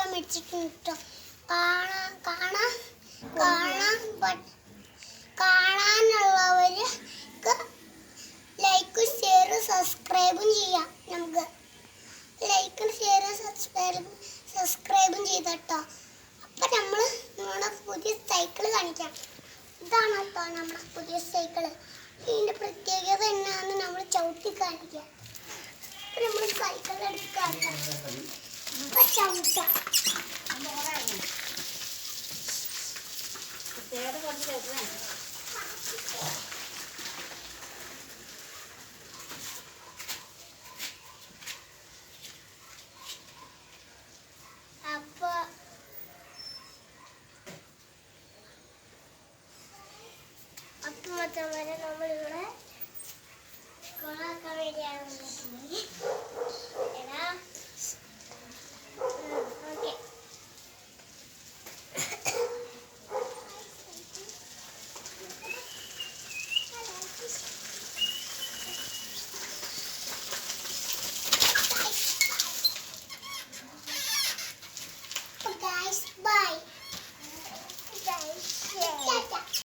സൈക്കിളൊക്കെ മേടിച്ചിട്ടുണ്ട് കേട്ടോ. കാണാനുള്ളവർക്ക് ലൈക്കും ഷെയറും സബ്സ്ക്രൈബും ചെയ്യാം. നമുക്ക് ലൈക്കും ഷെയറും സബ്സ്ക്രൈബും ചെയ്തട്ടോ. അപ്പം നമ്മൾ നമ്മുടെ പുതിയ സൈക്കിള് കാണിക്കാം. ഇതാണ് കേട്ടോ നമ്മുടെ പുതിയ സൈക്കിള്. ഇതിൻ്റെ പ്രത്യേകത എന്നാന്ന് നമ്മൾ ചവിട്ടി കാണിക്കാം. അപ്പം നമ്മൾ സൈക്കിൾ എടുക്കാം. അപ്പം ചവിട്ടാം. അപ്പം മൊത്തം വരെ